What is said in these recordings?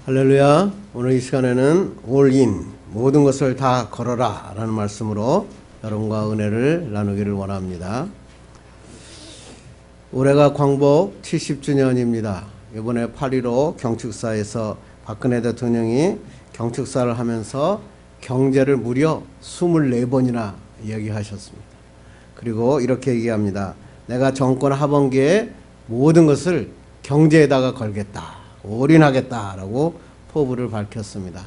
할렐루야. 오늘 이 시간에는 올인 모든 것을 다 걸어라 라는 말씀으로 여러분과 은혜를 나누기를 원합니다. 올해가 광복 70주년입니다. 이번에 8.15 경축사에서 박근혜 대통령이 경축사를 하면서 경제를 무려 24번이나 얘기하셨습니다. 그리고 이렇게 얘기합니다. 내가 정권 하반기에 모든 것을 경제에다가 걸겠다. 올인하겠다라고 포부를 밝혔습니다.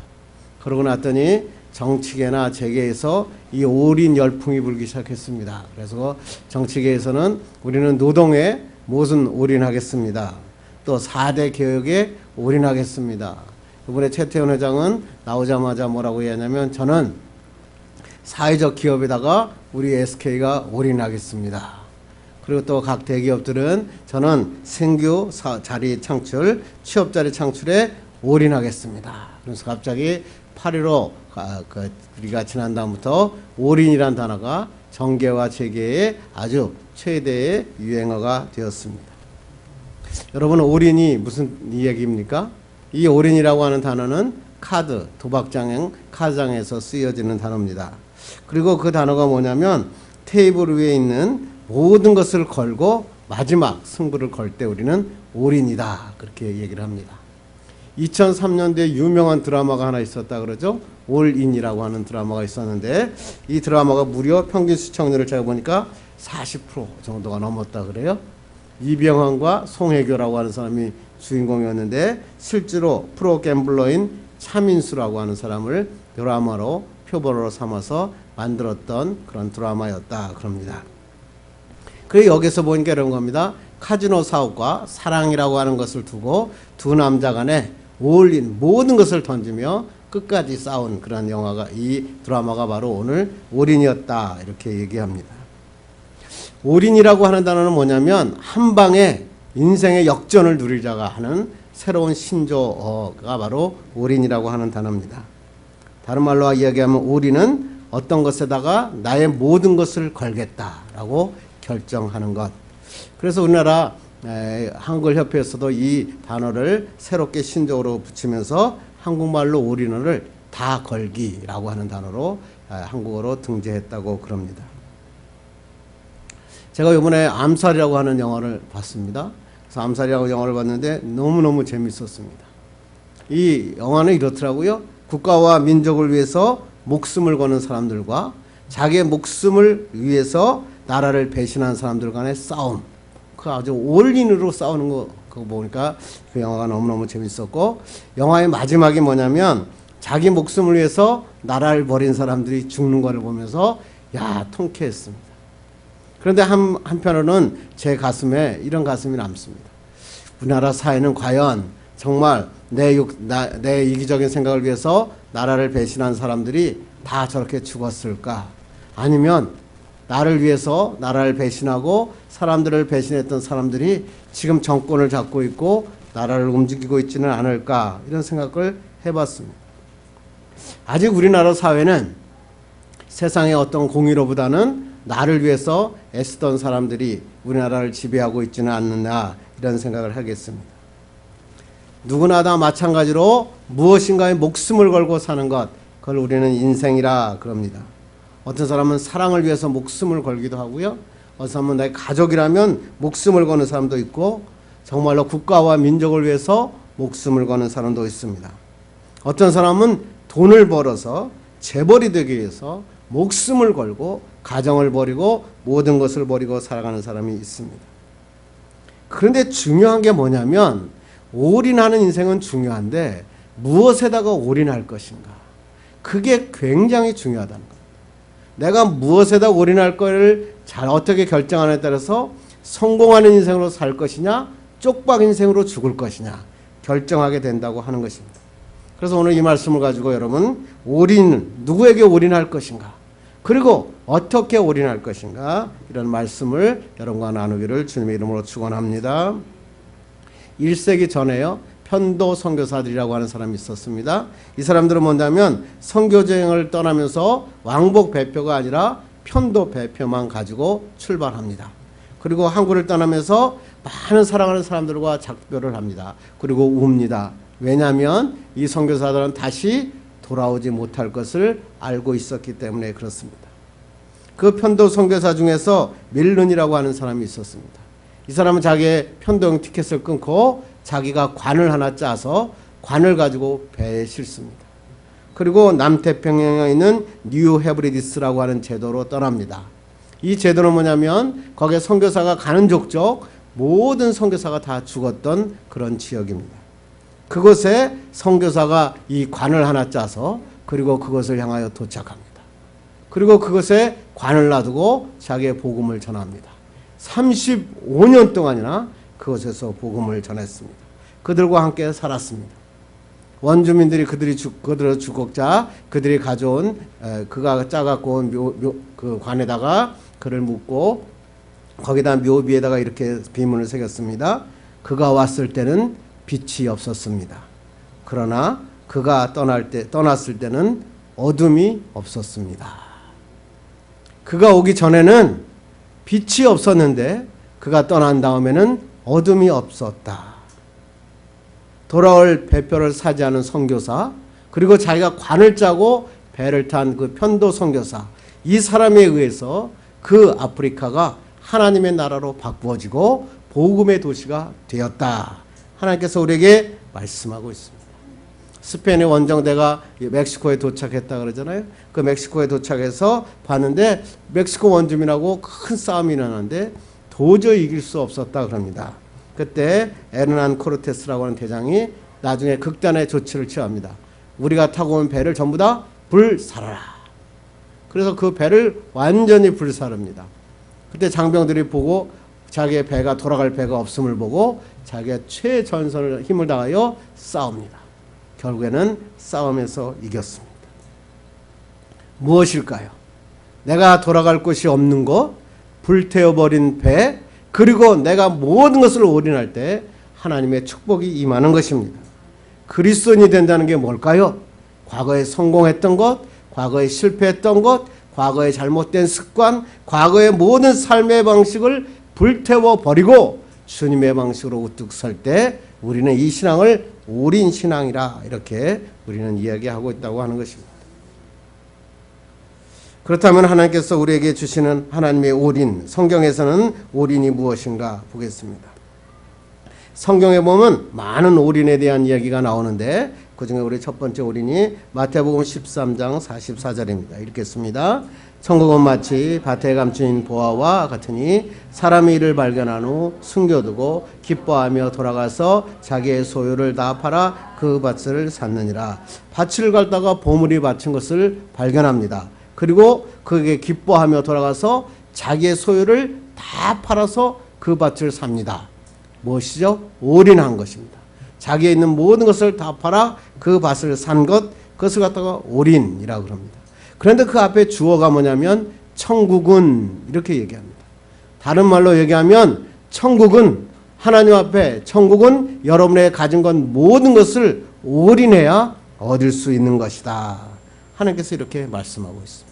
그러고 났더니 정치계나 재계에서 이 올인 열풍이 불기 시작했습니다. 그래서 정치계에서는 우리는 노동에 무슨 올인하겠습니다. 또 4대 개혁에 올인하겠습니다. 이번에 최태원 회장은 나오자마자 뭐라고 얘기하냐면 저는 사회적 기업에다가 우리 SK가 올인하겠습니다. 그리고 또 각 대기업들은 저는 신규 자리 창출, 취업자리 창출에 올인하겠습니다. 그래서 갑자기 8.15 우리가 지난 다음부터 올인이란 단어가 정계와 재계의 아주 최대의 유행어가 되었습니다. 여러분, 올인이 무슨 얘기입니까? 이 올인이라고 하는 단어는 카드, 도박장, 카드장에서 쓰여지는 단어입니다. 그리고 그 단어가 뭐냐면 테이블 위에 있는 모든 것을 걸고 마지막 승부를 걸 때 우리는 올인이다. 그렇게 얘기를 합니다. 2003년도에 유명한 드라마가 하나 있었다 그러죠. 올인이라고 하는 드라마가 있었는데 이 드라마가 무려 평균 시청률을 제가 보니까 40% 정도가 넘었다 그래요. 이병헌과 송혜교라고 하는 사람이 주인공이었는데 실제로 프로 갬블러인 차민수라고 하는 사람을 드라마로 표본으로 삼아서 만들었던 그런 드라마였다 그럽니다. 그래서 여기서 보니까 이런 겁니다. 카지노 사업과 사랑이라고 하는 것을 두고 두 남자 간에 올인 모든 것을 던지며 끝까지 싸운 그런 영화가 이 드라마가 바로 오늘 올인이었다 이렇게 얘기합니다. 올인이라고 하는 단어는 뭐냐면 한 방에 인생의 역전을 누리자가 하는 새로운 신조어가 바로 올인이라고 하는 단어입니다. 다른 말로 이야기하면 올인은 어떤 것에다가 나의 모든 것을 걸겠다라고 결정하는 것. 그래서 우리나라 한글협회에서도 이 단어를 새롭게 신조어로 붙이면서 한국말로 올인을 다 걸기라고 하는 단어로 한국어로 등재했다고 그럽니다. 제가 이번에 암살이라고 하는 영화를 봤습니다. 그래서 암살이라고 영화를 봤는데 너무너무 재밌었습니다. 이 영화는 이렇더라고요. 국가와 민족을 위해서 목숨을 거는 사람들과 자기의 목숨을 위해서 나라를 배신한 사람들 간의 싸움. 그 아주 올인으로 싸우는 거 그거 보니까 그 영화가 너무너무 재밌었고 영화의 마지막이 뭐냐면 자기 목숨을 위해서 나라를 버린 사람들이 죽는 거를 보면서 야 통쾌했습니다. 그런데 한편으로는 제 가슴에 이런 가슴이 남습니다. 우리나라 사회는 과연 정말 내 이기적인 생각을 위해서 나라를 배신한 사람들이 다 저렇게 죽었을까? 아니면 나를 위해서 나라를 배신하고 사람들을 배신했던 사람들이 지금 정권을 잡고 있고 나라를 움직이고 있지는 않을까 이런 생각을 해봤습니다. 아직 우리나라 사회는 세상의 어떤 공의로보다는 나를 위해서 애쓰던 사람들이 우리나라를 지배하고 있지는 않느냐 이런 생각을 하겠습니다. 누구나 다 마찬가지로 무엇인가에 목숨을 걸고 사는 것 그걸 우리는 인생이라 그럽니다. 어떤 사람은 사랑을 위해서 목숨을 걸기도 하고요. 어떤 사람은 나의 가족이라면 목숨을 거는 사람도 있고 정말로 국가와 민족을 위해서 목숨을 거는 사람도 있습니다. 어떤 사람은 돈을 벌어서 재벌이 되기 위해서 목숨을 걸고 가정을 버리고 모든 것을 버리고 살아가는 사람이 있습니다. 그런데 중요한 게 뭐냐면 올인하는 인생은 중요한데 무엇에다가 올인할 것인가 그게 굉장히 중요하다는 거예요. 내가 무엇에다 올인할 거를 잘 어떻게 결정하느냐에 따라서 성공하는 인생으로 살 것이냐 쪽박 인생으로 죽을 것이냐 결정하게 된다고 하는 것입니다. 그래서 오늘 이 말씀을 가지고 여러분 올인 누구에게 올인할 것인가 그리고 어떻게 올인할 것인가 이런 말씀을 여러분과 나누기를 주님의 이름으로 축원합니다. 1세기 전에요. 편도 선교사들이라고 하는 사람이 있었습니다. 이 사람들은 뭐냐면 선교여행을 떠나면서 왕복 배표가 아니라 편도 배표만 가지고 출발합니다. 그리고 항구를 떠나면서 많은 사랑하는 사람들과 작별을 합니다. 그리고 웁니다. 왜냐하면 이 선교사들은 다시 돌아오지 못할 것을 알고 있었기 때문에 그렇습니다. 그 편도 선교사 중에서 밀룬이라고 하는 사람이 있었습니다. 이 사람은 자기의 편도용 티켓을 끊고 자기가 관을 하나 짜서 관을 가지고 배에 싣습니다. 그리고 남태평양에 있는 뉴 헤브리디스라고 하는 제도로 떠납니다. 이 제도는 뭐냐면 거기에 선교사가 가는 족족 모든 선교사가 다 죽었던 그런 지역입니다. 그곳에 선교사가 이 관을 하나 짜서 그리고 그것을 향하여 도착합니다. 그리고 그것에 관을 놔두고 자기의 복음을 전합니다. 35년 동안이나 그곳에서 복음을 전했습니다. 그들과 함께 살았습니다. 원주민들이 그들의 주곡자, 그들이 가져온 그가 짜갖고 온 그 관에다가 그를 묻고 거기다 묘비에다가 이렇게 비문을 새겼습니다. 그가 왔을 때는 빛이 없었습니다. 그러나 그가 떠났을 때는 어둠이 없었습니다. 그가 오기 전에는 빛이 없었는데 그가 떠난 다음에는 어둠이 없었다. 돌아올 배표를 사지하는 선교사, 그리고 자기가 관을 짜고 배를 탄 그 편도 선교사, 이 사람에 의해서 그 아프리카가 하나님의 나라로 바꾸어지고 복음의 도시가 되었다. 하나님께서 우리에게 말씀하고 있습니다. 스페인의 원정대가 멕시코에 도착했다 그러잖아요. 그 멕시코에 도착해서 봤는데 멕시코 원주민하고 큰 싸움이 일어났는데 도저히 이길 수 없었다 그럽니다. 그때 에르난 코르테스라고 하는 대장이 나중에 극단의 조치를 취합니다. 우리가 타고 온 배를 전부 다 불살아라. 그래서 그 배를 완전히 불사릅니다. 그때 장병들이 보고 자기의 배가 돌아갈 배가 없음을 보고 자기의 최전선을 힘을 다하여 싸웁니다. 결국에는 싸움에서 이겼습니다. 무엇일까요? 내가 돌아갈 곳이 없는 것, 불태워버린 배, 그리고 내가 모든 것을 올인할 때 하나님의 축복이 임하는 것입니다. 그리스도인이 된다는 게 뭘까요? 과거에 성공했던 것, 과거에 실패했던 것, 과거에 잘못된 습관, 과거의 모든 삶의 방식을 불태워버리고 주님의 방식으로 우뚝 설 때 우리는 이 신앙을 올인 신앙이라 이렇게 우리는 이야기하고 있다고 하는 것입니다. 그렇다면 하나님께서 우리에게 주시는 하나님의 올인, 성경에서는 올인이 무엇인가 보겠습니다. 성경에 보면 많은 올인에 대한 이야기가 나오는데 그중에 우리 첫 번째 올인이 마태복음 13장 44절입니다. 읽겠습니다. 천국은 마치 밭에 감춘 보화와 같으니 사람이 이를 발견한 후 숨겨두고 기뻐하며 돌아가서 자기의 소유를 다 팔아 그 밭을 샀느니라. 밭을 갈다가 보물이 바친 것을 발견합니다. 그리고 그게 기뻐하며 돌아가서 자기의 소유를 다 팔아서 그 밭을 삽니다. 무엇이죠? 올인한 것입니다. 자기에 있는 모든 것을 다 팔아 그 밭을 산 것, 그것을 갖다가 올인이라고 합니다. 그런데 그 앞에 주어가 뭐냐면 천국은 이렇게 얘기합니다. 다른 말로 얘기하면 천국은 하나님 앞에 천국은 여러분의 가진 것 모든 것을 올인해야 얻을 수 있는 것이다. 하나님께서 이렇게 말씀하고 있습니다.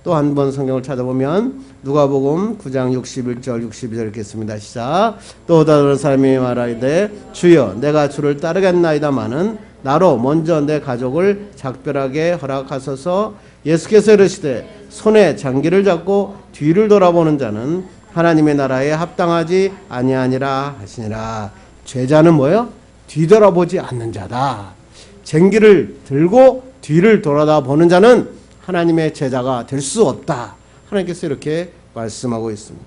또 한 번 성경을 찾아보면 누가복음 9장 61절 62절 읽겠습니다. 시작. 또 다른 사람이 말하되 주여 내가 주를 따르겠나이다마는 나로 먼저 내 가족을 작별하게 허락하소서. 예수께서 이르시되 손에 장기를 잡고 뒤를 돌아보는 자는 하나님의 나라에 합당하지 아니하니라 하시니라. 죄자는 뭐예요? 뒤돌아보지 않는 자다. 쟁기를 들고 뒤를 돌아보는 자는 하나님의 제자가 될 수 없다. 하나님께서 이렇게 말씀하고 있습니다.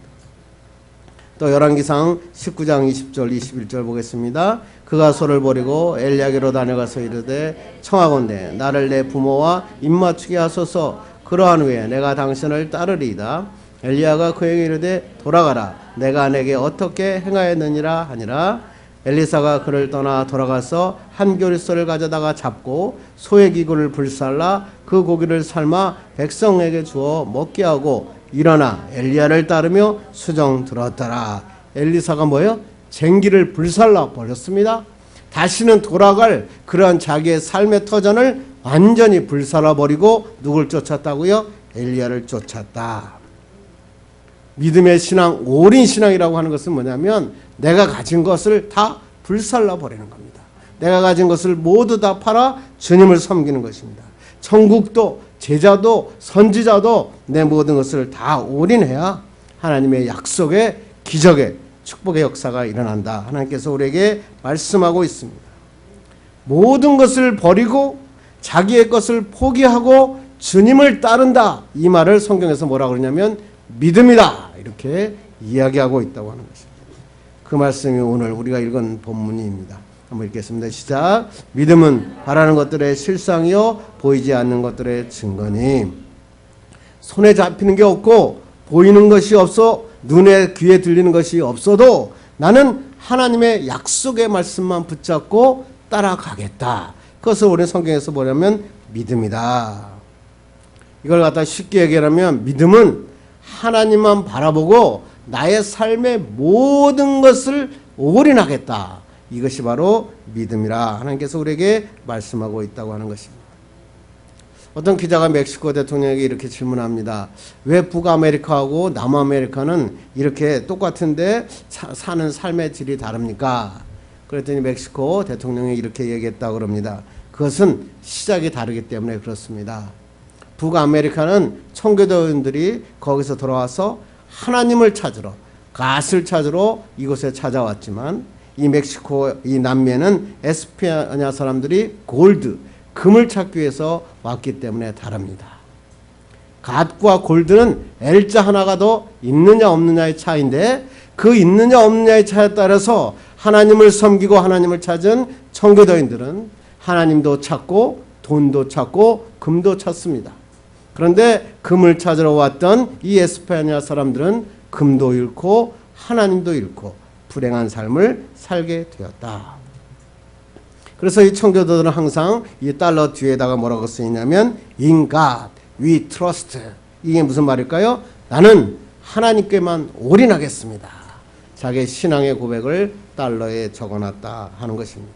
또 열왕기상 19장 20절 21절 보겠습니다. 그가 소를 버리고 엘리야에게로 다녀가서 이르되 청하건대 나를 내 부모와 입맞추게 하소서. 그러한 후에 내가 당신을 따르리이다. 엘리야가 그에게 이르되 돌아가라. 내가 내게 어떻게 행하였느니라 하니라. 엘리사가 그를 떠나 돌아가서 한 교리소를 가져다가 잡고 소의 기구를 불살라 그 고기를 삶아 백성에게 주어 먹게 하고 일어나 엘리야를 따르며 수정 들었더라. 엘리사가 뭐예요? 쟁기를 불살라 버렸습니다. 다시는 돌아갈 그러한 자기의 삶의 터전을 완전히 불살라 버리고 누굴 쫓았다고요? 엘리야를 쫓았다. 믿음의 신앙, 올인 신앙이라고 하는 것은 뭐냐면 내가 가진 것을 다 불살라 버리는 겁니다. 내가 가진 것을 모두 다 팔아 주님을 섬기는 것입니다. 천국도 제자도 선지자도 내 모든 것을 다 올인해야 하나님의 약속의 기적의 축복의 역사가 일어난다. 하나님께서 우리에게 말씀하고 있습니다. 모든 것을 버리고 자기의 것을 포기하고 주님을 따른다. 이 말을 성경에서 뭐라고 그러냐면 믿음이다. 이렇게 이야기하고 있다고 하는 것입니다. 그 말씀이 오늘 우리가 읽은 본문입니다. 한번 읽겠습니다. 시작. 믿음은 바라는 것들의 실상이요 보이지 않는 것들의 증거니 손에 잡히는 게 없고 보이는 것이 없어 눈에 귀에 들리는 것이 없어도 나는 하나님의 약속의 말씀만 붙잡고 따라가겠다. 그것을 우리 성경에서 뭐냐면 믿음이다. 이걸 갖다 쉽게 얘기하면 믿음은 하나님만 바라보고 나의 삶의 모든 것을 올인하겠다. 이것이 바로 믿음이라 하나님께서 우리에게 말씀하고 있다고 하는 것입니다. 어떤 기자가 멕시코 대통령에게 이렇게 질문합니다. 왜 북아메리카하고 남아메리카는 이렇게 똑같은데 사는 삶의 질이 다릅니까? 그랬더니 멕시코 대통령이 이렇게 얘기했다고 그럽니다. 그것은 시작이 다르기 때문에 그렇습니다. 북아메리카는 청교도인들이 거기서 돌아와서 하나님을 찾으러 갓을 찾으러 이곳에 찾아왔지만 이 멕시코 이 남미에는 에스파냐 사람들이 골드 금을 찾기 위해서 왔기 때문에 다릅니다. 갓과 골드는 L자 하나가 더 있느냐 없느냐의 차이인데 그 있느냐 없느냐의 차이에 따라서 하나님을 섬기고 하나님을 찾은 청교도인들은 하나님도 찾고 돈도 찾고 금도 찾습니다. 그런데 금을 찾으러 왔던 이 에스파냐 사람들은 금도 잃고 하나님도 잃고 불행한 삶을 살게 되었다. 그래서 이 청교도들은 항상 이 달러 뒤에다가 뭐라고 쓰이냐면 In God we trust. 이게 무슨 말일까요? 나는 하나님께만 올인하겠습니다. 자기의 신앙의 고백을 달러에 적어놨다 하는 것입니다.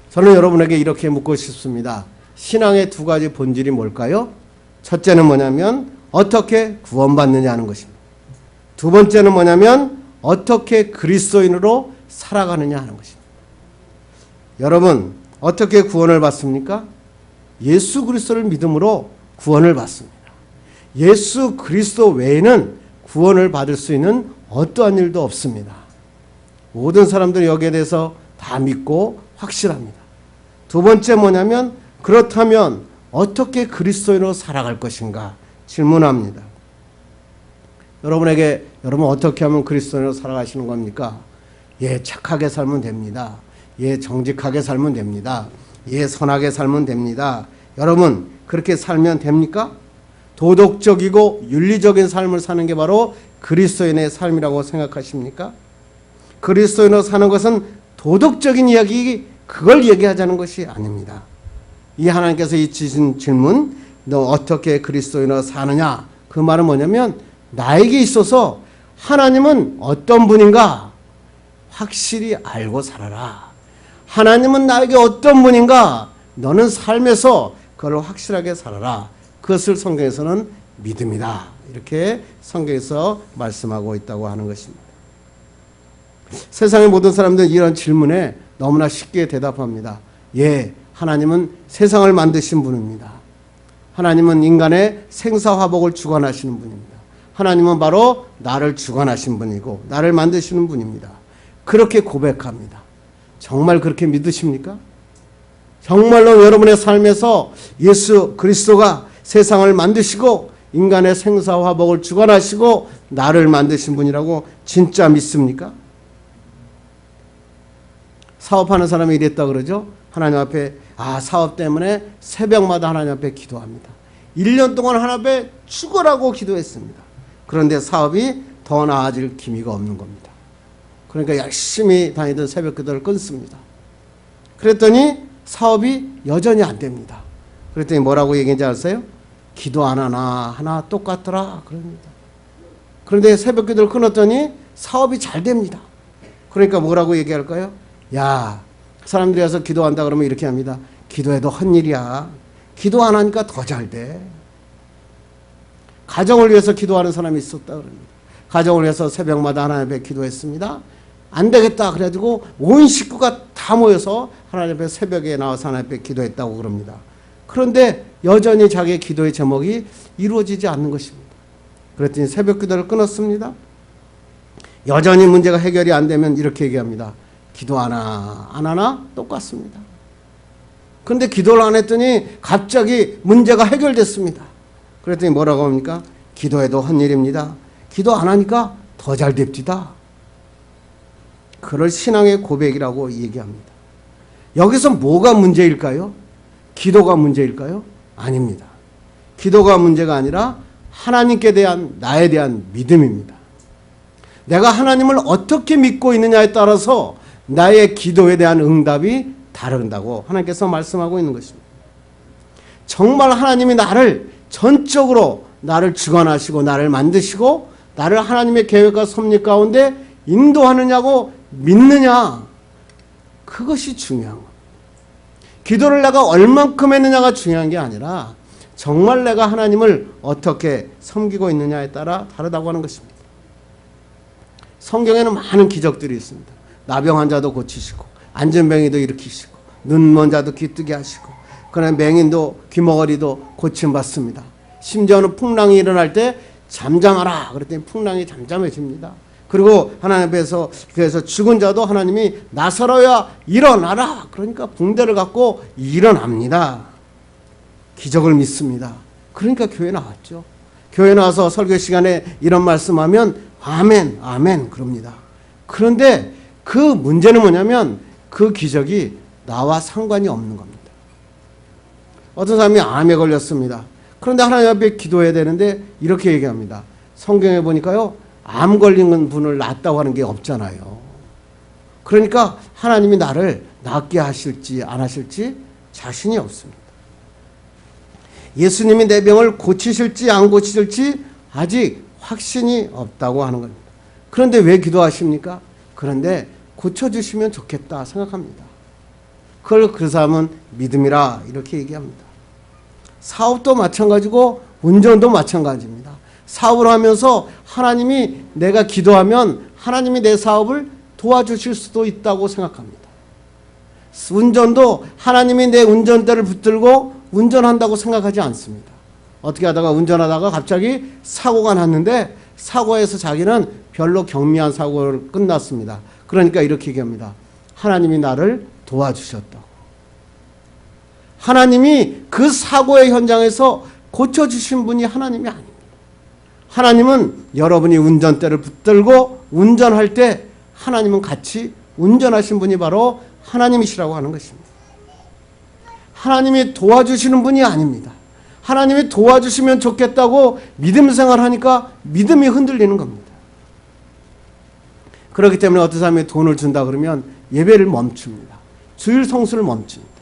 저는 여러분에게 이렇게 묻고 싶습니다. 신앙의 두 가지 본질이 뭘까요? 첫째는 뭐냐면 어떻게 구원받느냐 하는 것입니다. 두 번째는 뭐냐면 어떻게 그리스도인으로 살아가느냐 하는 것입니다. 여러분 어떻게 구원을 받습니까? 예수 그리스도를 믿음으로 구원을 받습니다. 예수 그리스도 외에는 구원을 받을 수 있는 어떠한 일도 없습니다. 모든 사람들이 여기에 대해서 다 믿고 확실합니다. 두 번째 뭐냐면 그렇다면 어떻게 그리스도인으로 살아갈 것인가 질문합니다. 여러분에게 여러분 어떻게 하면 그리스도인으로 살아가시는 겁니까? 예, 착하게 살면 됩니다. 예, 정직하게 살면 됩니다. 예, 선하게 살면 됩니다. 여러분 그렇게 살면 됩니까? 도덕적이고 윤리적인 삶을 사는 게 바로 그리스도인의 삶이라고 생각하십니까? 그리스도인으로 사는 것은 도덕적인 이야기 그걸 얘기하자는 것이 아닙니다. 이 하나님께서 이 주신 질문 너 어떻게 그리스도인으로 사느냐 그 말은 뭐냐면 나에게 있어서 하나님은 어떤 분인가 확실히 알고 살아라. 하나님은 나에게 어떤 분인가 너는 삶에서 그걸 확실하게 살아라. 그것을 성경에서는 믿음이다. 이렇게 성경에서 말씀하고 있다고 하는 것입니다. 세상의 모든 사람들은 이런 질문에 너무나 쉽게 대답합니다. 예, 하나님은 세상을 만드신 분입니다. 하나님은 인간의 생사화복을 주관하시는 분입니다. 하나님은 바로 나를 주관하신 분이고 나를 만드시는 분입니다. 그렇게 고백합니다. 정말 그렇게 믿으십니까? 정말로 여러분의 삶에서 예수 그리스도가 세상을 만드시고 인간의 생사화복을 주관하시고 나를 만드신 분이라고 진짜 믿습니까? 사업하는 사람이 이랬다 그러죠. 하나님 앞에 사업 때문에 새벽마다 하나님 앞에 기도합니다. 1년 동안 하나님 앞에 죽으라고 기도했습니다. 그런데 사업이 더 나아질 기미가 없는 겁니다. 그러니까 열심히 다니던 새벽 기도를 끊습니다. 그랬더니 사업이 여전히 안 됩니다. 그랬더니 뭐라고 얘기했는지 아세요? 기도 안 하나 똑같더라 그럽니다. 그런데 새벽 기도를 끊었더니 사업이 잘 됩니다. 그러니까 뭐라고 얘기할까요? 야, 사람들이 와서 기도한다 그러면 이렇게 합니다. 기도해도 헛일이야. 기도 안 하니까 더 잘 돼. 가정을 위해서 기도하는 사람이 있었다 그럽니다. 가정을 위해서 새벽마다 하나님 앞에 기도했습니다. 안 되겠다 그래가지고 온 식구가 다 다 모여서 하나님 앞에 새벽에 나와서 하나님 앞에 기도했다고 그럽니다. 그런데 여전히 자기의 기도의 제목이 이루어지지 않는 것입니다. 그랬더니 새벽 기도를 끊었습니다. 여전히 문제가 해결이 안 되면 이렇게 얘기합니다. 기도 안 하나 똑같습니다. 그런데 기도를 안 했더니 갑자기 문제가 해결됐습니다. 그랬더니 뭐라고 합니까? 기도해도 헛일입니다. 기도 안 하니까 더 잘 됩디다. 그걸 신앙의 고백이라고 얘기합니다. 여기서 뭐가 문제일까요? 기도가 문제일까요? 아닙니다. 기도가 문제가 아니라 하나님께 대한 나에 대한 믿음입니다. 내가 하나님을 어떻게 믿고 있느냐에 따라서 나의 기도에 대한 응답이 다른다고 하나님께서 말씀하고 있는 것입니다. 정말 하나님이 나를 전적으로 나를 주관하시고 나를 만드시고 나를 하나님의 계획과 섭리 가운데 인도하느냐고 믿느냐, 그것이 중요한 겁니다. 기도를 내가 얼만큼 했느냐가 중요한 게 아니라 정말 내가 하나님을 어떻게 섬기고 있느냐에 따라 다르다고 하는 것입니다. 성경에는 많은 기적들이 있습니다. 나병 환자도 고치시고 안전병이도 일으키시고 눈먼 자도 귀 뜨게 하시고 그러나 맹인도 귀머거리도 고침받습니다. 심지어는 풍랑이 일어날 때 잠잠하라 그랬더니 풍랑이 잠잠해집니다. 그리고 하나님 앞에서 그래서 죽은 자도 하나님이 나사로야 일어나라 그러니까 붕대를 갖고 일어납니다. 기적을 믿습니다. 그러니까 교회 나왔죠. 교회 나와서 설교 시간에 이런 말씀하면 아멘 아멘 그럽니다. 그런데 그 문제는 뭐냐면 그 기적이 나와 상관이 없는 겁니다. 어떤 사람이 암에 걸렸습니다. 그런데 하나님 앞에 기도해야 되는데 이렇게 얘기합니다. 성경에 보니까요, 암 걸린 분을 낫다고 하는 게 없잖아요. 그러니까 하나님이 나를 낫게 하실지 안 하실지 자신이 없습니다. 예수님이 내 병을 고치실지 안 고치실지 아직 확신이 없다고 하는 겁니다. 그런데 왜 기도하십니까? 그런데 고쳐주시면 좋겠다 생각합니다. 그걸 그 사람은 믿음이라 이렇게 얘기합니다. 사업도 마찬가지고 운전도 마찬가지입니다. 사업을 하면서 하나님이 내가 기도하면 하나님이 내 사업을 도와주실 수도 있다고 생각합니다. 운전도 하나님이 내 운전대를 붙들고 운전한다고 생각하지 않습니다. 어떻게 하다가 운전하다가 갑자기 사고가 났는데 사고에서 자기는 별로 경미한 사고를 끝났습니다. 그러니까 이렇게 얘기합니다. 하나님이 나를 도와주셨다고. 하나님이 그 사고의 현장에서 고쳐주신 분이 하나님이 아닙니다. 하나님은 여러분이 운전대를 붙들고 운전할 때 하나님은 같이 운전하신 분이 바로 하나님이시라고 하는 것입니다. 하나님이 도와주시는 분이 아닙니다. 하나님이 도와주시면 좋겠다고 믿음 생활하니까 믿음이 흔들리는 겁니다. 그렇기 때문에 어떤 사람이 돈을 준다 그러면 예배를 멈춥니다. 주일 성수를 멈춥니다.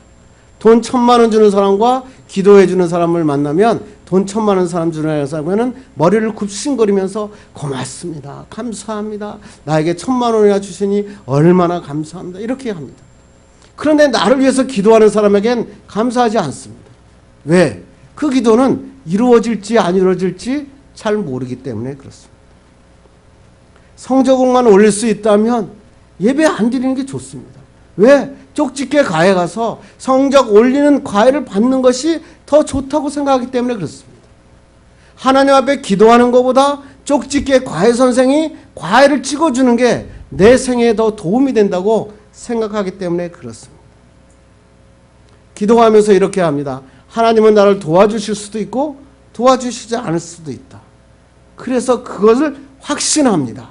돈 1,000만 원 주는 사람과 기도해 주는 사람을 만나면 돈 1,000만 원 사람 주는 사람은 머리를 굽신거리면서 고맙습니다. 감사합니다. 나에게 1,000만 원이나 주시니 얼마나 감사합니다. 이렇게 합니다. 그런데 나를 위해서 기도하는 사람에겐 감사하지 않습니다. 왜? 그 기도는 이루어질지 안 이루어질지 잘 모르기 때문에 그렇습니다. 성적응만 올릴 수 있다면 예배 안 드리는 게 좋습니다. 왜? 쪽집게 과외 가서 성적 올리는 과외를 받는 것이 더 좋다고 생각하기 때문에 그렇습니다. 하나님 앞에 기도하는 것보다 쪽집게 과외 선생이 과외를 찍어주는 게 내 생애에 더 도움이 된다고 생각하기 때문에 그렇습니다. 기도하면서 이렇게 합니다. 하나님은 나를 도와주실 수도 있고 도와주시지 않을 수도 있다. 그래서 그것을 확신합니다.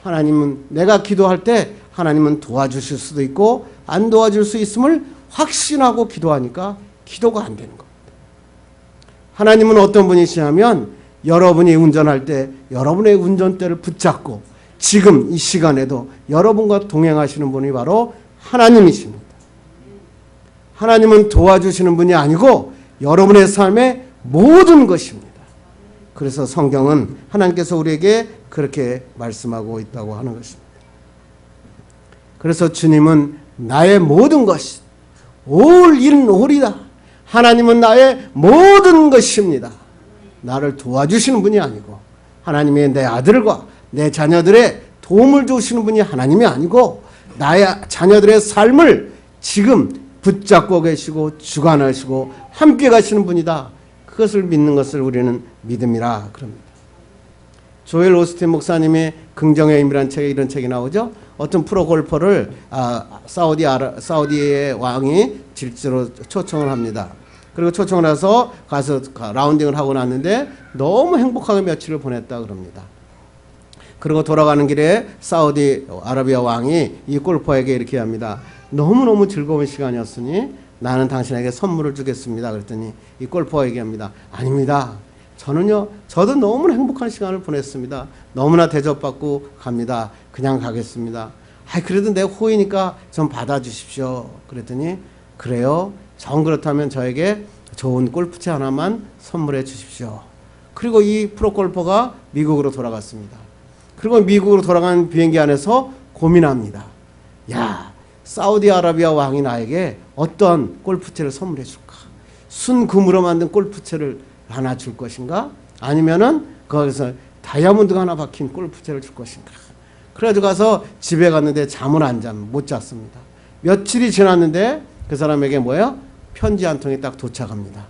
하나님은 내가 기도할 때 하나님은 도와주실 수도 있고 안 도와줄 수 있음을 확신하고 기도하니까 기도가 안 되는 겁니다. 하나님은 어떤 분이시냐면 여러분이 운전할 때 여러분의 운전대를 붙잡고 지금 이 시간에도 여러분과 동행하시는 분이 바로 하나님이십니다. 하나님은 도와주시는 분이 아니고 여러분의 삶의 모든 것입니다. 그래서 성경은 하나님께서 우리에게 그렇게 말씀하고 있다고 하는 것입니다. 그래서 주님은 나의 모든 것이 all in all이다. 하나님은 나의 모든 것입니다. 나를 도와주시는 분이 아니고 하나님의 내 아들과 내 자녀들의 도움을 주시는 분이 하나님이 아니고 나의 자녀들의 삶을 지금 붙잡고 계시고 주관하시고 함께 가시는 분이다. 그것을 믿는 것을 우리는 믿음이라 그럽니다. 조엘 오스틴 목사님의 긍정의 힘이라는 책에 이런 책이 나오죠. 어떤 프로골퍼를 사우디의 왕이 질주로 초청을 합니다. 그리고 초청을 해서 가서 라운딩을 하고 났는데 너무 행복하게 며칠을 보냈다 그럽니다. 그리고 돌아가는 길에 사우디 아라비아 왕이 이 골퍼에게 이렇게 합니다. 너무너무 즐거운 시간이었으니 나는 당신에게 선물을 주겠습니다. 그랬더니 이 골퍼가 얘기합니다. 아닙니다. 저도 너무나 행복한 시간을 보냈습니다. 너무나 대접받고 갑니다. 그냥 가겠습니다. 그래도 내 호의니까 좀 받아주십시오. 그랬더니 그래요. 정 그렇다면 저에게 좋은 골프채 하나만 선물해 주십시오. 그리고 이 프로골퍼가 미국으로 돌아갔습니다. 그리고 미국으로 돌아간 비행기 안에서 고민합니다. 야, 사우디아라비아 왕이 나에게 어떤 골프채를 선물해 줄까? 순금으로 만든 골프채를 하나 줄 것인가? 아니면은 거기서 다이아몬드가 하나 박힌 골프채를 줄 것인가? 그래가지고 가서 집에 갔는데 잠을 못 잤습니다. 며칠이 지났는데 그 사람에게 뭐예요? 편지 한 통이 딱 도착합니다.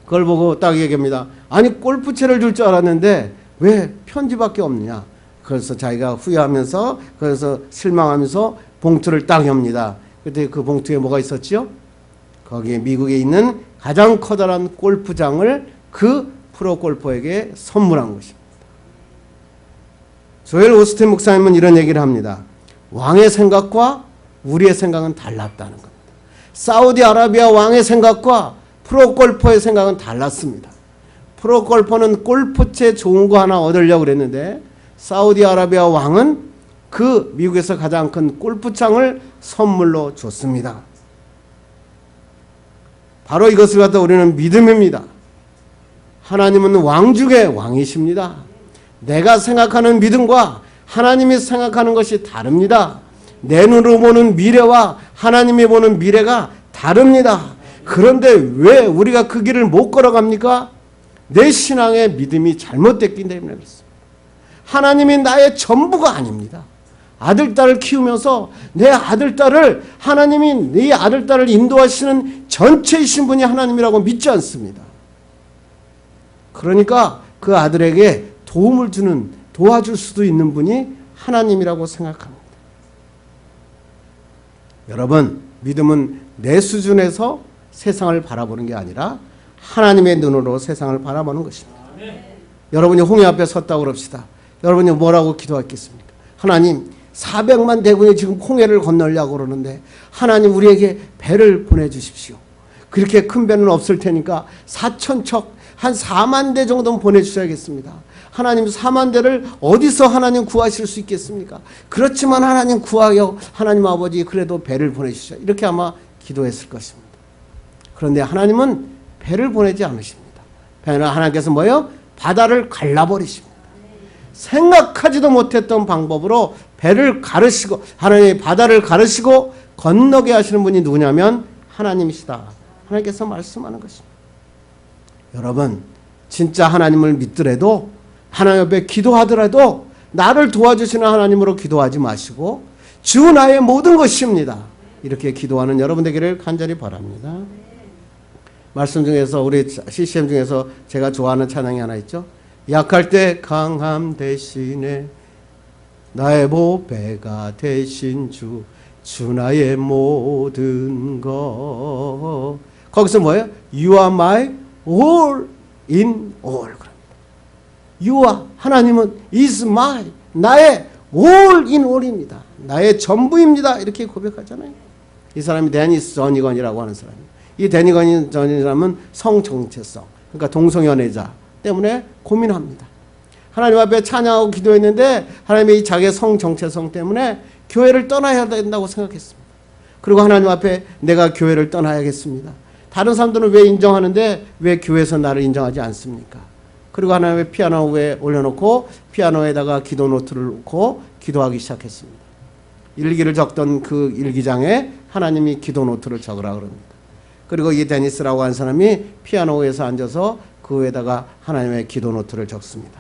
그걸 보고 딱 얘기합니다. 아니 골프채를 줄 줄 알았는데 왜 편지밖에 없느냐? 그래서 자기가 후회하면서 그래서 실망하면서 봉투를 딱 엽니다. 그때 그 봉투에 뭐가 있었지요? 거기에 미국에 있는 가장 커다란 골프장을 그 프로골퍼에게 선물한 것입니다. 조엘 오스틴 목사님은 이런 얘기를 합니다. 왕의 생각과 우리의 생각은 달랐다는 겁니다. 사우디아라비아 왕의 생각과 프로골퍼의 생각은 달랐습니다. 프로골퍼는 골프채 좋은 거 하나 얻으려고 그랬는데 사우디아라비아 왕은 그 미국에서 가장 큰 골프장을 선물로 줬습니다. 바로 이것을 갖다 우리는 믿음입니다. 하나님은 왕 중의 왕이십니다. 내가 생각하는 믿음과 하나님이 생각하는 것이 다릅니다. 내 눈으로 보는 미래와 하나님이 보는 미래가 다릅니다. 그런데 왜 우리가 그 길을 못 걸어갑니까? 내 신앙의 믿음이 잘못됐기 때문에 그렇습니다. 하나님이 나의 전부가 아닙니다. 아들, 딸을 키우면서 내 아들, 딸을 하나님이 네 아들, 딸을 인도하시는 전체이신 분이 하나님이라고 믿지 않습니다. 그러니까 그 아들에게 도움을 도와줄 수도 있는 분이 하나님이라고 생각합니다. 여러분, 믿음은 내 수준에서 세상을 바라보는 게 아니라 하나님의 눈으로 세상을 바라보는 것입니다. 여러분이 홍해 앞에 섰다고 그럽시다. 여러분이 뭐라고 기도했겠습니까? 하나님, 400만 대군이 지금 홍해를 건너려고 그러는데 하나님 우리에게 배를 보내주십시오. 그렇게 큰 배는 없을 테니까 4,000척 한 4만 대 정도는 보내주셔야겠습니다. 하나님 4만 대를 어디서 하나님 구하실 수 있겠습니까? 그렇지만 하나님 구하여 하나님 아버지 그래도 배를 보내주시죠. 이렇게 아마 기도했을 것입니다. 그런데 하나님은 배를 보내지 않으십니다. 배는 하나님께서 뭐예요? 바다를 갈라버리십니다. 생각하지도 못했던 방법으로 배를 가르시고 하나님의 바다를 가르시고 건너게 하시는 분이 누구냐면 하나님이시다. 하나님께서 말씀하는 것입니다. 여러분, 진짜 하나님을 믿더라도 하나님 앞에 기도하더라도 나를 도와주시는 하나님으로 기도하지 마시고 주 나의 모든 것입니다. 이렇게 기도하는 여러분 되기를 간절히 바랍니다. 말씀 중에서 우리 CCM 중에서 제가 좋아하는 찬양이 하나 있죠. 약할 때 강함 대신에 나의 보배가 되신 주 나의 모든 것. 거기서 뭐예요? You are my all in all. You are, 하나님은 is my, 나의 all in all입니다. 나의 전부입니다. 이렇게 고백하잖아요. 이 사람이 데니스 저니건이라고 하는 사람이에요. 이 데니건 저니건은 성정체성, 그러니까 동성연애자 때문에 고민합니다. 하나님 앞에 찬양하고 기도했는데 하나님의 이 자기의 성정체성 때문에 교회를 떠나야 된다고 생각했습니다. 그리고 하나님 앞에 내가 교회를 떠나야겠습니다. 다른 사람들은 왜 인정하는데 왜 교회에서 나를 인정하지 않습니까? 그리고 하나님의 피아노 위에 올려놓고 피아노에다가 기도 노트를 놓고 기도하기 시작했습니다. 일기를 적던 그 일기장에 하나님이 기도 노트를 적으라 그럽니다. 그리고 이 데니스라고 하는 사람이 피아노 위에서 앉아서 그 위에다가 하나님의 기도 노트를 적습니다.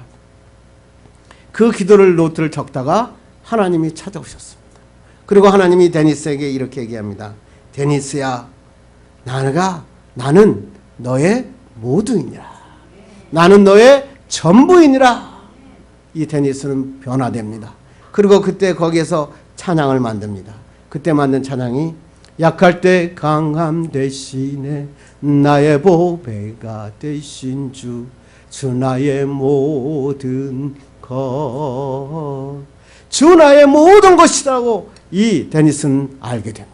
그 기도를 노트를 적다가 하나님이 찾아오셨습니다. 그리고 하나님이 데니스에게 이렇게 얘기합니다. 데니스야, 나는 너의 모두이니라. 나는 너의 전부이니라. 이 데니스는 변화됩니다. 그리고 그때 거기에서 찬양을 만듭니다. 그때 만든 찬양이 약할 때 강함 대신에 나의 보배가 되신 주 나의 모든 것, 주 나의 모든 것이라고 이 데니스는 알게 됩니다.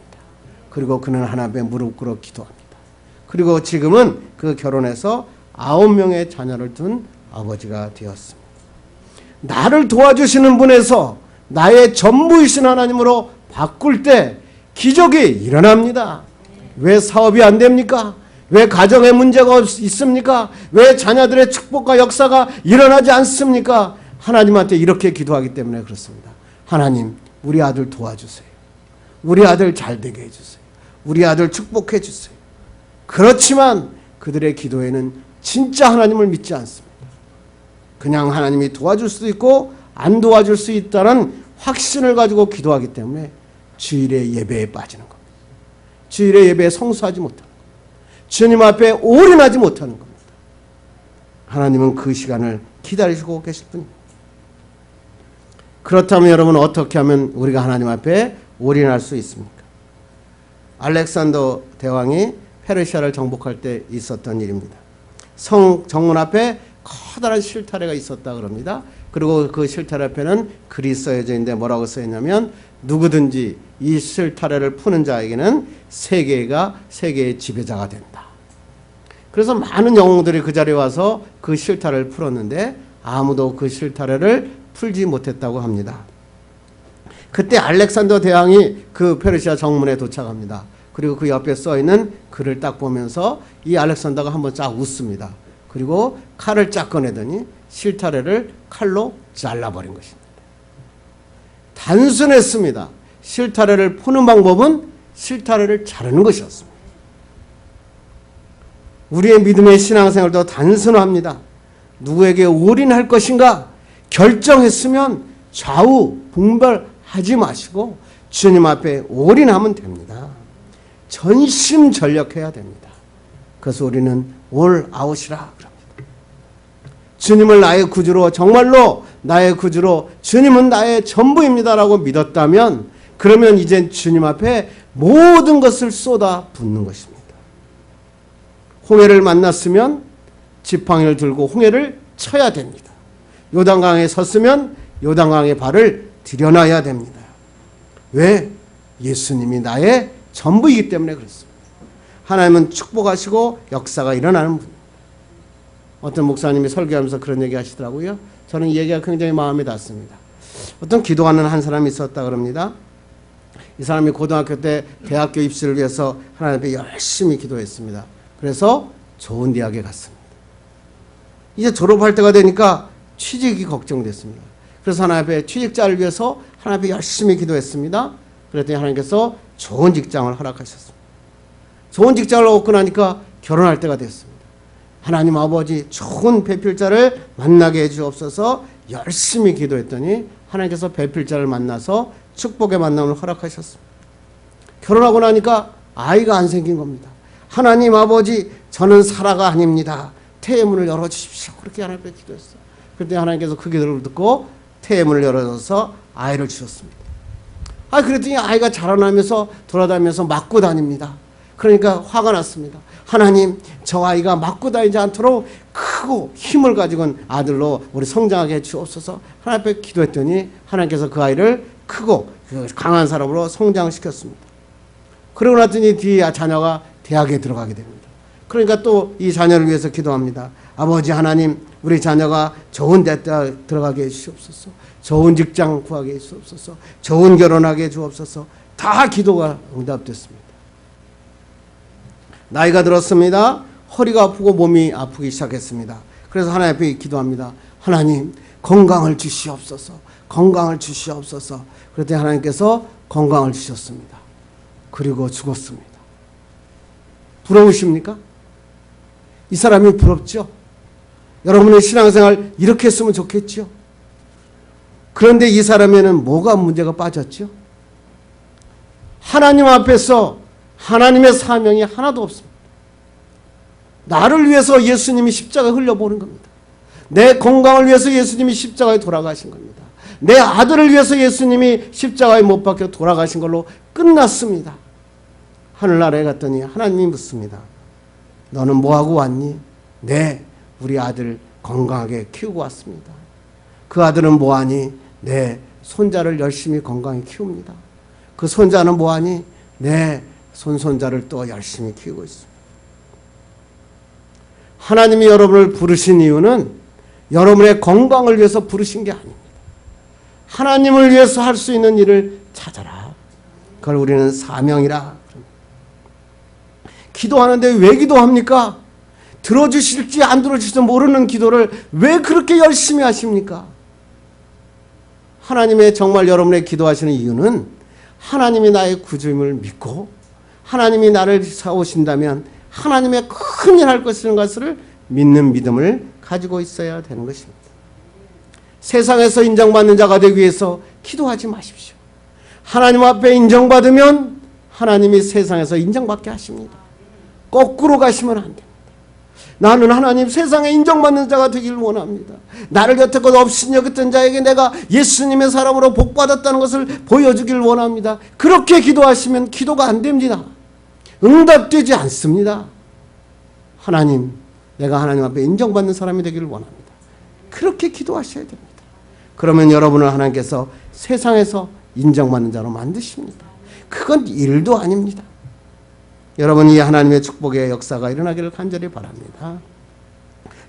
그리고 그는 하나님의 무릎 꿇어 기도합니다. 그리고 지금은 그 결혼해서 9명의 자녀를 둔 아버지가 되었습니다. 나를 도와주시는 분에서 나의 전부이신 하나님으로 바꿀 때 기적이 일어납니다. 왜 사업이 안 됩니까? 왜 가정에 문제가 있습니까? 왜 자녀들의 축복과 역사가 일어나지 않습니까? 하나님한테 이렇게 기도하기 때문에 그렇습니다. 하나님, 우리 아들 도와주세요. 우리 아들 잘 되게 해주세요. 우리 아들 축복해 주세요. 그렇지만 그들의 기도에는 진짜 하나님을 믿지 않습니다. 그냥 하나님이 도와줄 수도 있고 안 도와줄 수 있다는 확신을 가지고 기도하기 때문에 주일의 예배에 빠지는 겁니다. 주일의 예배에 성수하지 못하는 겁니다. 주님 앞에 올인하지 못하는 겁니다. 하나님은 그 시간을 기다리시고 계실 뿐입니다. 그렇다면 여러분, 어떻게 하면 우리가 하나님 앞에 올인할 수 있습니까? 알렉산더 대왕이 페르시아를 정복할 때 있었던 일입니다. 성 정문 앞에 커다란 실타래가 있었다 그럽니다. 그리고 그 실타래 앞에는 글이 써져 있는데 뭐라고 써있냐면 누구든지 이 실타래를 푸는 자에게는 세계의 지배자가 된다. 그래서 많은 영웅들이 그 자리에 와서 그 실타래를 풀었는데 아무도 그 실타래를 풀지 못했다고 합니다. 그때 알렉산더 대왕이 그 페르시아 정문에 도착합니다. 그리고 그 옆에 써있는 글을 딱 보면서 이 알렉산더가 한번 쫙 웃습니다. 그리고 칼을 쫙 꺼내더니 실타래를 칼로 잘라버린 것입니다. 단순했습니다. 실타래를 푸는 방법은 실타래를 자르는 것이었습니다. 우리의 믿음의 신앙생활도 단순합니다. 누구에게 올인할 것인가 결정했으면 좌우 분별하지 마시고 주님 앞에 올인하면 됩니다. 전심전력해야 됩니다. 그래서 우리는 올 아웃이라 그럽니다. 주님을 나의 구주로, 정말로 나의 구주로, 주님은 나의 전부입니다라고 믿었다면 그러면 이젠 주님 앞에 모든 것을 쏟아 붓는 것입니다. 홍해를 만났으면 지팡이를 들고 홍해를 쳐야 됩니다. 요단강에 섰으면 요단강에 발을 들여놔야 됩니다. 왜? 예수님이 나의 전부이기 때문에 그렇습니다. 하나님은 축복하시고 역사가 일어나는 분입니다. 어떤 목사님이 설교하면서 그런 얘기 하시더라고요. 저는 이 얘기가 굉장히 마음에 닿습니다. 어떤 기도하는 한 사람이 있었다 그럽니다. 이 사람이 고등학교 때 대학교 입시를 위해서 하나님 앞에 열심히 기도했습니다. 그래서 좋은 대학에 갔습니다. 이제 졸업할 때가 되니까 취직이 걱정됐습니다. 그래서 하나님 앞에 취직자를 위해서 하나님 앞에 열심히 기도했습니다. 그랬더니 하나님께서 좋은 직장을 허락하셨습니다. 좋은 직장을 얻고 나니까 결혼할 때가 됐습니다. 하나님 아버지, 좋은 배필자를 만나게 해주옵소서 열심히 기도했더니 하나님께서 배필자를 만나서 축복의 만남을 허락하셨습니다. 결혼하고 나니까 아이가 안 생긴 겁니다. 하나님 아버지, 저는 사라가 아닙니다. 태의 문을 열어주십시오. 그렇게 하나님 앞에 기도했어요. 그때 하나님께서 그 기도를 듣고 태의 문을 열어줘서 아이를 주셨습니다. 그랬더니 아이가 자라나면서 돌아다니면서 맞고 다닙니다. 그러니까 화가 났습니다. 하나님, 저 아이가 맞고 다니지 않도록 크고 힘을 가지고 아들로 우리 성장하게 해주옵소서. 하나님 앞에 기도했더니 하나님께서 그 아이를 크고 강한 사람으로 성장시켰습니다. 그러고 났더니 뒤에 자녀가 대학에 들어가게 됩니다. 그러니까 또 이 자녀를 위해서 기도합니다. 아버지 하나님, 우리 자녀가 좋은 데 들어가게 해주옵소서. 좋은 직장 구하게 해주옵소서. 좋은 결혼하게 해주옵소서. 다 기도가 응답됐습니다. 나이가 들었습니다. 허리가 아프고 몸이 아프기 시작했습니다. 그래서 하나님 앞에 기도합니다. 하나님, 건강을 주시옵소서. 건강을 주시옵소서. 그랬더니 하나님께서 건강을 주셨습니다. 그리고 죽었습니다. 부러우십니까? 이 사람이 부럽죠? 여러분의 신앙생활 이렇게 했으면 좋겠죠? 그런데 이 사람에는 뭐가 문제가 빠졌죠? 하나님 앞에서 하나님의 사명이 하나도 없습니다. 나를 위해서 예수님이 십자가 흘려보는 겁니다. 내 건강을 위해서 예수님이 십자가에 돌아가신 겁니다. 내 아들을 위해서 예수님이 십자가에 못 박혀 돌아가신 걸로 끝났습니다. 하늘나라에 갔더니 하나님이 묻습니다. 너는 뭐하고 왔니? 네, 우리 아들 건강하게 키우고 왔습니다. 그 아들은 뭐하니? 네, 손자를 열심히 건강히 키웁니다. 그 손자는 뭐하니? 네, 손손자를 또 열심히 키우고 있습니다. 하나님이 여러분을 부르신 이유는 여러분의 건강을 위해서 부르신 게 아닙니다. 하나님을 위해서 할 수 있는 일을 찾아라. 그걸 우리는 사명이라. 기도하는데 왜 기도합니까? 들어주실지 안 들어주실지 모르는 기도를 왜 그렇게 열심히 하십니까? 하나님의 정말 여러분의 기도하시는 이유는 하나님이 나의 구주임을 믿고 하나님이 나를 사오신다면 하나님의 큰 일 할 것을 믿는 믿음을 가지고 있어야 되는 것입니다. 세상에서 인정받는 자가 되기 위해서 기도하지 마십시오. 하나님 앞에 인정받으면 하나님이 세상에서 인정받게 하십니다. 거꾸로 가시면 안 됩니다. 나는 하나님 세상에 인정받는 자가 되길 원합니다. 나를 여태껏 없인 여겼던 자에게 내가 예수님의 사람으로 복받았다는 것을 보여주길 원합니다. 그렇게 기도하시면 기도가 안 됩니다. 응답되지 않습니다. 하나님, 내가 하나님 앞에 인정받는 사람이 되기를 원합니다. 그렇게 기도하셔야 됩니다. 그러면 여러분을 하나님께서 세상에서 인정받는 자로 만드십니다. 그건 일도 아닙니다. 여러분, 이 하나님의 축복의 역사가 일어나기를 간절히 바랍니다.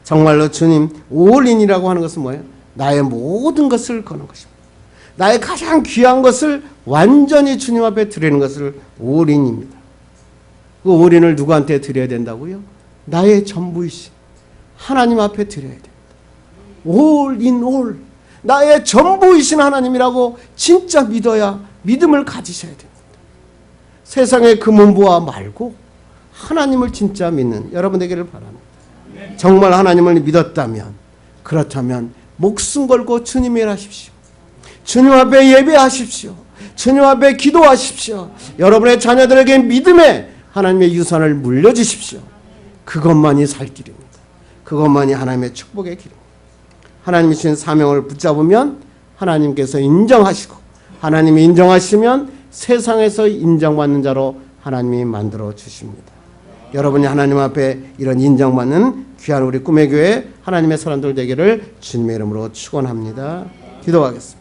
정말로 주님, 올인이라고 하는 것은 뭐예요? 나의 모든 것을 거는 것입니다. 나의 가장 귀한 것을 완전히 주님 앞에 드리는 것을 올인입니다. 그 올인을 누구한테 드려야 된다고요? 나의 전부이신 하나님 앞에 드려야 됩니다. All in all. 나의 전부이신 하나님이라고 진짜 믿어야 믿음을 가지셔야 됩니다. 세상의 금은부와 말고 하나님을 진짜 믿는 여러분 되기를 바랍니다. 정말 하나님을 믿었다면, 그렇다면 목숨 걸고 주님 일하십시오. 주님 앞에 예배하십시오. 주님 앞에 기도하십시오. 여러분의 자녀들에게 믿음의 하나님의 유산을 물려주십시오. 그것만이 살 길입니다. 그것만이 하나님의 축복의 길입니다. 하나님이 주신 사명을 붙잡으면 하나님께서 인정하시고, 하나님이 인정하시면 세상에서 인정받는 자로 하나님이 만들어 주십니다. 여러분이 하나님 앞에 이런 인정받는 귀한 우리 꿈의 교회 하나님의 사람들 되기를 주님의 이름으로 축원합니다. 기도하겠습니다.